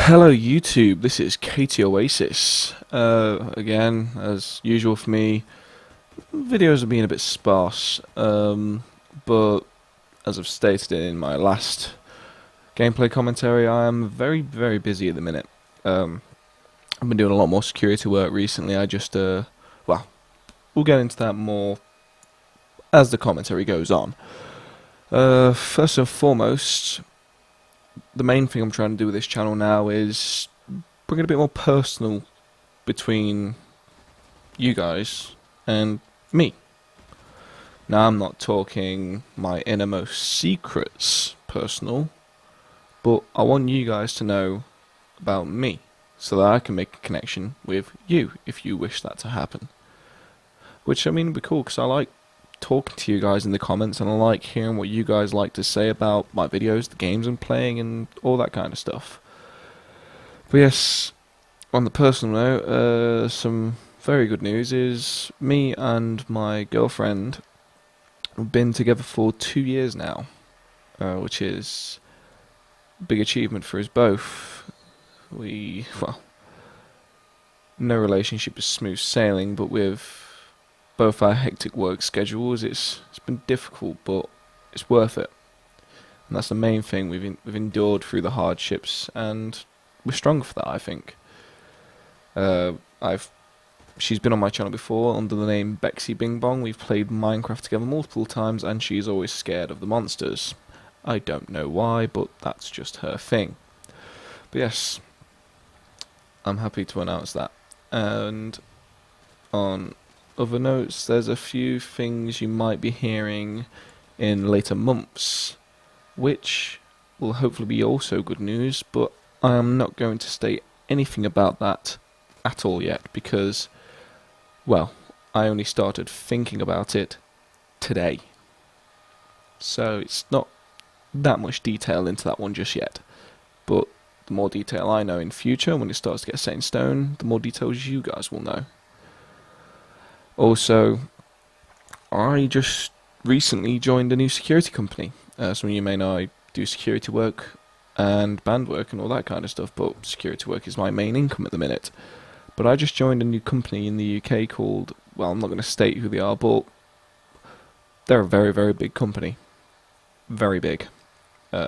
Hello YouTube, this is iKTOasis. Again, as usual for me, videos have been a bit sparse, but as I've stated in my last gameplay commentary, I am very busy at the minute. I've been doing a lot more security work recently. Well, we'll get into that more as the commentary goes on. First and foremost, the main thing I'm trying to do with this channel now is bring it a bit more personal between you guys and me. Now, I'm not talking my innermost secrets personal, but I want you guys to know about me so that I can make a connection with you if you wish that to happen. Which, I mean, would be cool because I like talking to you guys in the comments and I like hearing what you guys like to say about my videos, the games I'm playing, and all that kind of stuff. But yes, on the personal note, some very good news is me and my girlfriend have been together for 2 years now, which is a big achievement for us both. Well, no relationship is smooth sailing, but with both our hectic work schedules, it's been difficult, but it's worth it. And that's the main thing. We've endured through the hardships, and we're stronger for that, I think. She's been on my channel before under the name Bexy Bing Bong. We've played Minecraft together multiple times, and she's always scared of the monsters. I don't know why, but that's just her thing. But yes, I'm happy to announce that. And on other notes, there's a few things you might be hearing in later months, which will hopefully be also good news, but I am not going to state anything about that at all yet, because, well, I only started thinking about it today. So it's not that much detail into that one just yet, but the more detail I know in future, when it starts to get set in stone, the more details you guys will know. Also, I just recently joined a new security company. Some of you may know I do security work and band work and all that kind of stuff, but security work is my main income at the minute. But I just joined a new company in the UK called, well, I'm not going to state who they are, but they're a very big company. Very big.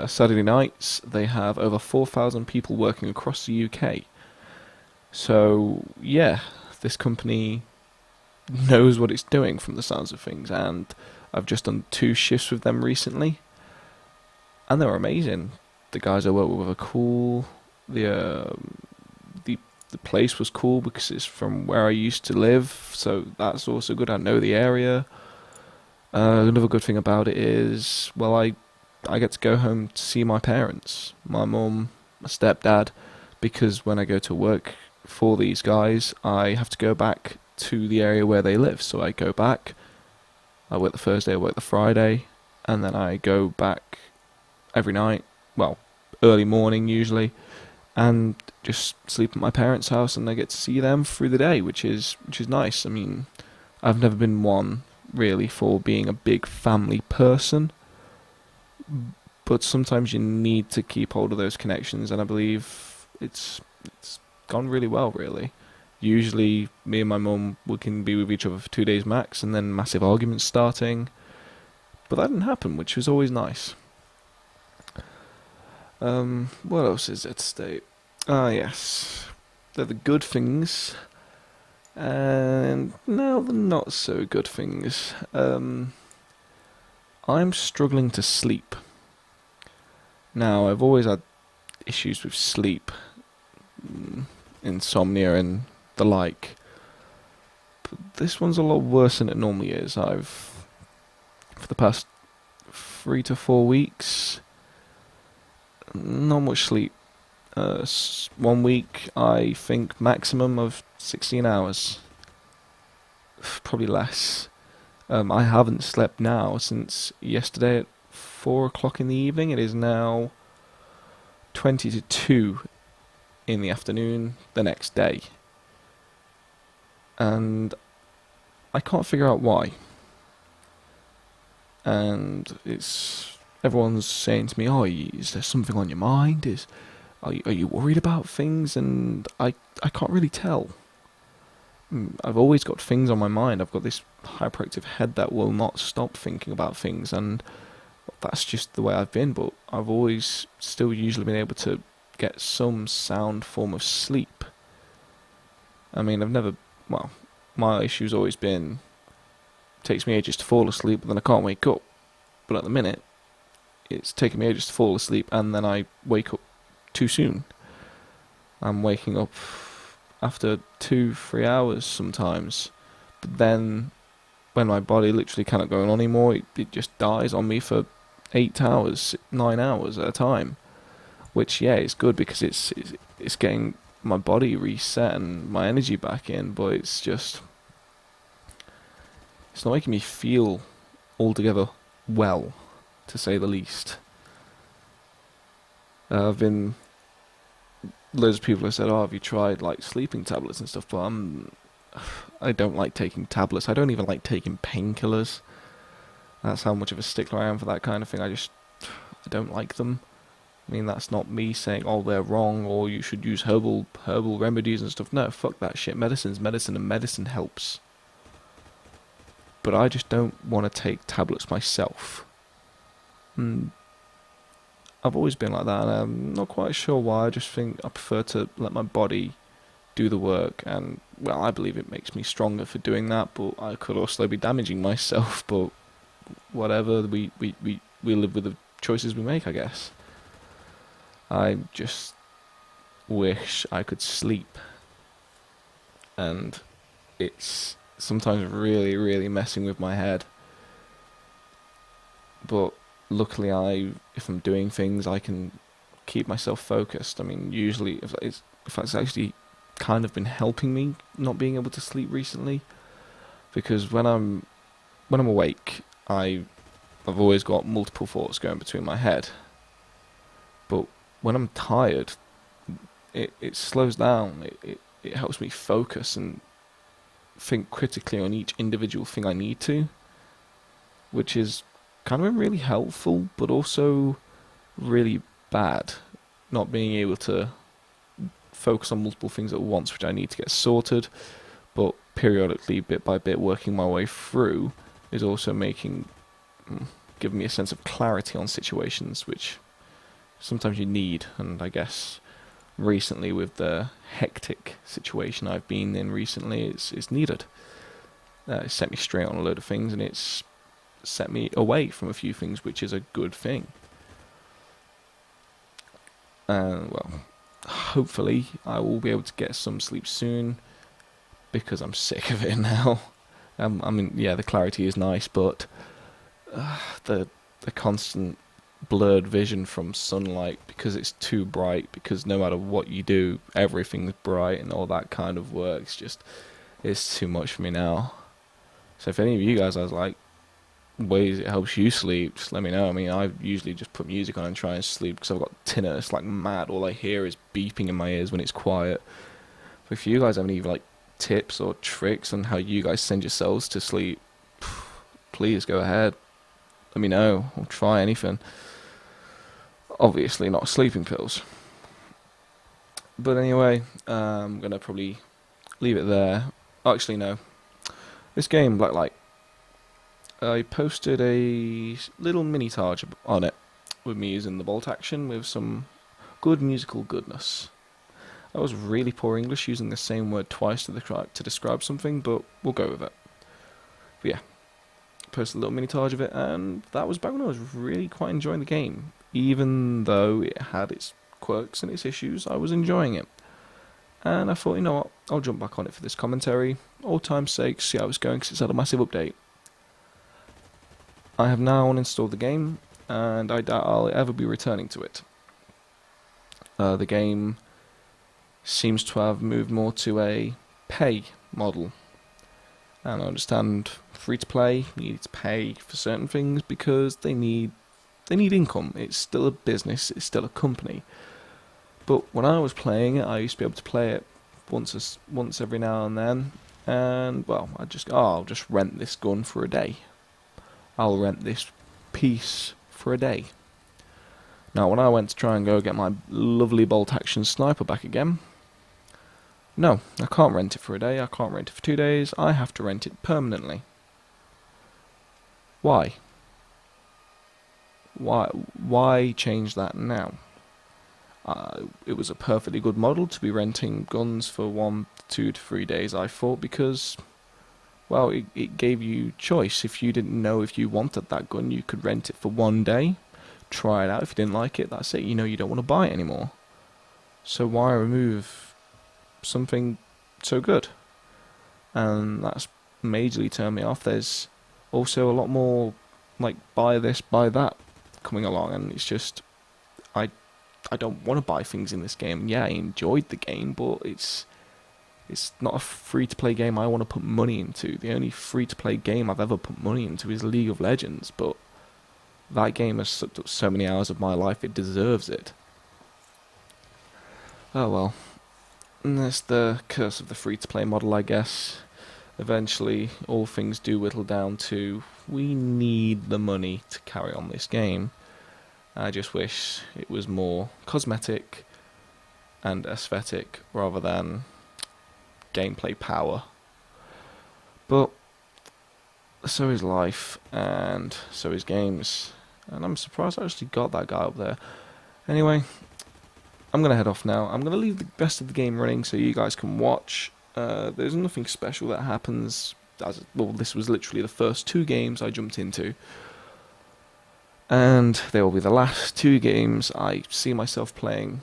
Saturday nights, they have over 4,000 people working across the UK. So, yeah, this company knows what it's doing from the sounds of things, and I've just done 2 shifts with them recently, and they were amazing. The guys I work with are cool. The place was cool because it's from where I used to live, so that's also good. I know the area. Another good thing about it is, well, I get to go home to see my parents, my mum, my stepdad, because when I go to work for these guys, I have to go back to the area where they live. So I go back, I work the Thursday, I work the Friday, and then I go back every night, well, early morning usually, and just sleep at my parents' house, and I get to see them through the day, which is nice. I mean, I've never been one really for being a big family person, but sometimes you need to keep hold of those connections, and I believe it's gone really well, really. Usually, me and my mum, we can be with each other for 2 days max, and then massive arguments starting. But that didn't happen, which was always nice. What else is there to state? Ah, yes. They're the good things. And now the not so good things. I'm struggling to sleep. Now, I've always had issues with sleep, insomnia and the like. But this one's a lot worse than it normally is. For the past 3 to 4 weeks, not much sleep. 1 week, I think maximum of 16 hours. Probably less. I haven't slept now since yesterday at 4 o'clock in the evening. It is now 20 to 2 in the afternoon the next day. And I can't figure out why. And everyone's saying to me, "Oh, is there something on your mind? are you worried about things? And I can't really tell. I've always got things on my mind. I've got this hyperactive head that will not stop thinking about things, and that's just the way I've been. But I've always still usually been able to get some sound form of sleep. I mean, I've never, well, my issue's always been, it takes me ages to fall asleep, but then I can't wake up. But at the minute, it's taking me ages to fall asleep, and then I wake up too soon. I'm waking up after 2-3 hours sometimes, but then when my body literally cannot go on anymore, it just dies on me for 8 hours, 9 hours at a time. Which, yeah, it's good because it's getting my body reset and my energy back in, but it's not making me feel altogether well, to say the least. I've been loads of people have said, "Oh, have you tried like sleeping tablets and stuff?" But I don't like taking tablets. I don't even like taking painkillers. That's how much of a stickler I am for that kind of thing. I don't like them. I mean, that's not me saying, "Oh, they're wrong," or you should use herbal remedies and stuff. No, fuck that shit. Medicine's medicine, and medicine helps. But I just don't want to take tablets myself. I've always been like that, and I'm not quite sure why. I just think I prefer to let my body do the work, and, well, I believe it makes me stronger for doing that, but I could also be damaging myself, but whatever, we live with the choices we make, I guess. I just wish I could sleep, and it's sometimes really, really messing with my head. But luckily, if I'm doing things, I can keep myself focused. I mean, usually, if it's actually kind of been helping me not being able to sleep recently, because when I'm awake, I've always got multiple thoughts going between my head. But when I'm tired, it slows down. It helps me focus and think critically on each individual thing I need to, which is kind of been really helpful, but also really bad. Not being able to focus on multiple things at once, which I need to get sorted, but periodically, bit by bit, working my way through is also giving me a sense of clarity on situations, which sometimes you need. And I guess recently, with the hectic situation I've been in recently, it's needed. It's set me straight on a load of things, and it's set me away from a few things, which is a good thing. Well, hopefully I will be able to get some sleep soon, because I'm sick of it now. I mean, yeah, the clarity is nice, but the constant blurred vision from sunlight, because it's too bright, because no matter what you do, everything's bright and all that kind of work. It's too much for me now. So if any of you guys are like ways it helps you sleep, just let me know. I mean, I usually just put music on and try and sleep, because I've got tinnitus like mad. All I hear is beeping in my ears when it's quiet. But if you guys have any like tips or tricks on how you guys send yourselves to sleep, please go ahead. Let me know. I'll try anything. Obviously not sleeping pills. But anyway, I'm gonna probably leave it there. Actually, no. This game, Blacklight, I posted a little mini-tage on it with me using the bolt action with some good musical goodness. That was really poor English, using the same word twice to describe something, but we'll go with it. But yeah, posted a little mini-tage of it, and that was back when I was really quite enjoying the game. Even though it had its quirks and its issues, I was enjoying it. And I thought, you know what, I'll jump back on it for this commentary, old time's sake, see how it's going, because it's had a massive update. I have now uninstalled the game, and I doubt I'll ever be returning to it. The game seems to have moved more to a pay model. And I understand free to play, you need to pay for certain things because they need income. It's still a business, it's still a company. But when I was playing it, I used to be able to play it once every now and then, and well, I'll just rent this gun for a day. I'll rent this piece for a day. Now, when I went to try and go get my lovely bolt-action sniper back again, no, I can't rent it for a day, I can't rent it for 2 days, I have to rent it permanently. Why? Why change that now? It was a perfectly good model to be renting guns for 1, 2 to 3 days, I thought, because, well, it gave you choice. If you didn't know if you wanted that gun, you could rent it for 1 day, try it out. If you didn't like it, that's it. You know you don't want to buy it anymore. So why remove something so good? And that's majorly turned me off. There's also a lot more, like, buy this, buy that coming along, and it's just, I I don't want to buy things in this game. Yeah, I enjoyed the game, but it's not a free-to-play game I want to put money into. The only free-to-play game I've ever put money into is League of Legends, but that game has sucked up so many hours of my life, it deserves it. Oh well. And that's the curse of the free-to-play model, I guess. Eventually, all things do whittle down to, we need the money to carry on this game. I just wish it was more cosmetic and aesthetic rather than gameplay power. But so is life, and so is games. And I'm surprised I actually got that guy up there. Anyway, I'm going to head off now. I'm going to leave the rest of the game running so you guys can watch. There's nothing special that happens. Well, this was literally the first 2 games I jumped into. And they will be the last 2 games I see myself playing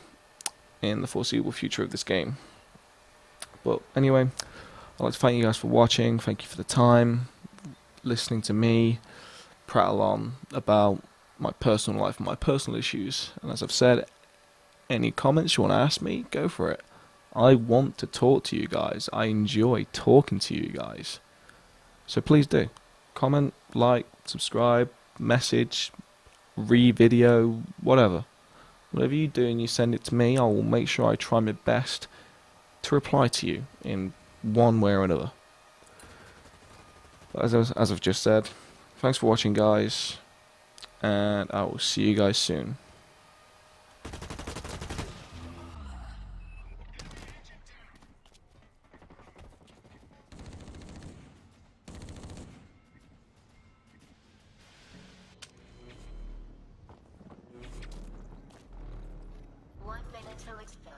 in the foreseeable future of this game. But anyway, I'd like to thank you guys for watching. Thank you for the time, listening to me prattle on about my personal life and my personal issues. And as I've said, any comments you want to ask me, go for it. I want to talk to you guys. I enjoy talking to you guys. So please do. Comment, like, subscribe, message, re-video, whatever. Whatever you do and you send it to me, I will make sure I try my best to reply to you in one way or another. But as I've just said, thanks for watching, guys, and I will see you guys soon. One minute till expel.